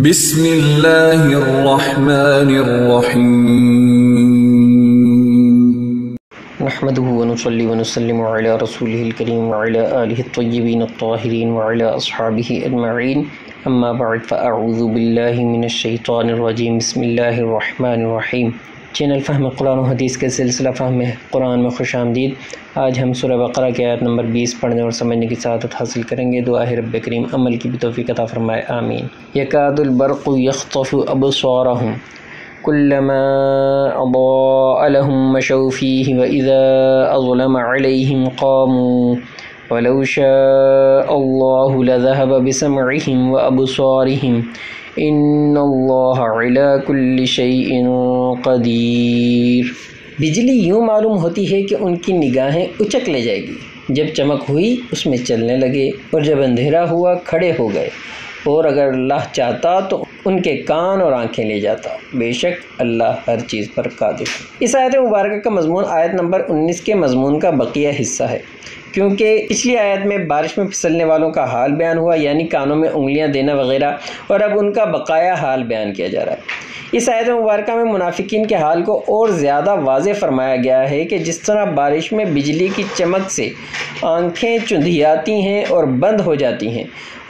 بسم اللہ الرحمن الرحیم نحمده ونصلي ونسلم على رسوله الكريم وعلى آله الطيبين الطاهرين وعلى أصحابه أجمعين أما بعد فأعوذ بالله من الشيطان الرجيم بسم الله الرحمن الرحيم۔ چینل فہم قرآن و حدیث کے سلسلہ فہم قرآن میں خوش آمدید۔ آج ہم سورہ بقرہ کی آیت نمبر 20 پڑھنے اور سمجھنے کی سعادت حاصل کریں گے۔ دعا ہے رب کریم عمل کی بھی توفیق عطا فرمائے، آمین۔ یکاد البرق یخطف ابصارهم كلما أضاء لهم مشوا فيه وإذا أظلم عليهم قاموا ولو شاء الله لذهب بسمعهم وأبصارهم إن الله على كل شيء قدير۔ بجلی یوں معلوم ہوتی ہے کہ ان کی نگاہیں اچک لے جائے گی، جب چمک ہوئی اس میں چلنے لگے، اور جب اندھیرا ہوا کھڑے ہو گئے، اور اگر اللہ چاہتا تو ان کے کان اور آنکھیں لے جاتا، بے شک اللہ ہر چیز پر قادر ہے۔ اس آیت مبارکہ کا مضمون آیت نمبر 19 کے مضمون کا بقیہ حصہ ہے، کیونکہ پچھلی آیت میں بارش میں پھسلنے والوں کا حال بیان ہوا، یعنی کانوں میں انگلیاں دینا وغیرہ، اور اب ان کا بقایا حال بیان کیا جا رہا ہے۔ اس آیت مبارکہ میں منافقین کے حال کو اور زیادہ واضح فرمایا گیا ہے کہ جس طرح بارش میں بجلی کی چمک سے آنکھیں چندھیاتی ہیں اور بند ہو جاتی ہیں،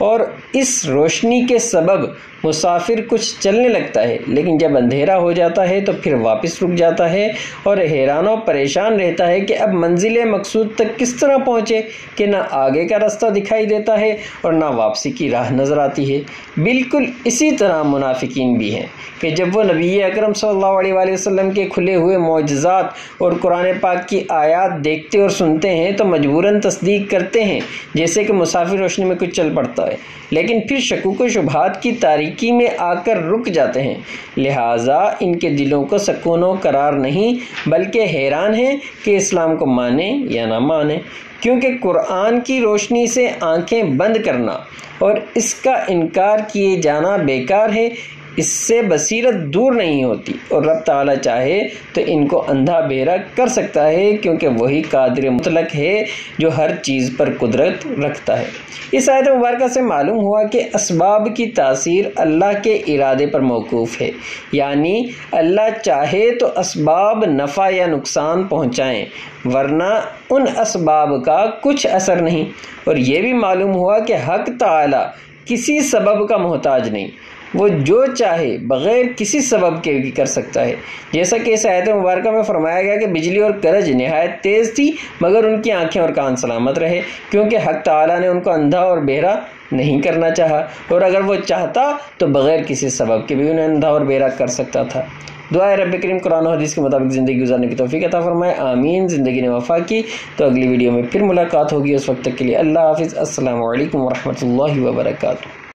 اور اس روشنی کے سبب مسافر کچھ چلنے لگتا ہے، لیکن جب اندھیرا ہو جاتا ہے تو پھر واپس رک جاتا ہے اور حیران و پریشان رہتا ہے کہ اب منزل مقصود تک کس طرح پہنچے کہ نہ آگے کا راستہ دکھائی دیتا ہے اور نہ واپسی کی راہ نظر آتی ہے۔ بالکل اسی طرح منافقین بھی ہیں کہ جب وہ نبی اکرم صلی اللہ علیہ وآلہ وسلم کے کھلے ہوئے معجزات اور قرآن پاک کی آیات دیکھتے اور سنتے ہیں تو مجبوراً تصدیق کرتے ہیں، جیسے کہ مسافر روشنی میں کچھ چل پڑتا ہے، لیکن پھر شکوک و شبہات کی تاریکی میں آ کر رک جاتے ہیں، لہٰذا ان کے دلوں کو سکون و قرار نہیں، بلکہ حیران ہیں کہ اسلام کو مانیں یا نہ مانیں، کیونکہ قرآن کی روشنی سے آنکھیں بند کرنا اور اس کا انکار کیے جانا بیکار ہے، اس سے بصیرت دور نہیں ہوتی، اور رب تعالیٰ چاہے تو ان کو اندھا بہرا کر سکتا ہے، کیونکہ وہی قادر مطلق ہے جو ہر چیز پر قدرت رکھتا ہے۔ اس آیت مبارکہ سے معلوم ہوا کہ اسباب کی تاثیر اللہ کے ارادے پر موقوف ہے، یعنی اللہ چاہے تو اسباب نفع یا نقصان پہنچائیں، ورنہ ان اسباب کا کچھ اثر نہیں۔ اور یہ بھی معلوم ہوا کہ حق تعالیٰ کسی سبب کا محتاج نہیں، وہ جو چاہے بغیر کسی سبب کے بھی کر سکتا ہے، جیسا کہ اس آیت مبارکہ میں فرمایا گیا کہ بجلی اور گرج نہایت تیز تھی مگر ان کی آنکھیں اور کان سلامت رہے، کیونکہ حق تعالیٰ نے ان کو اندھا اور بہرا نہیں کرنا چاہا، اور اگر وہ چاہتا تو بغیر کسی سبب کے بھی انہیں اندھا اور بہرا کر سکتا تھا۔ دعا ہے رب کریم قرآن و حدیث کے مطابق زندگی گزارنے کی توفیق عطا فرمائے، آمین۔ زندگی نے وفا کی تو اگلی ویڈیو میں پھر ملاقات ہوگی، اس وقت تک کے لیے اللہ حافظ۔ السلام علیکم ورحمۃ اللہ وبرکاتہ۔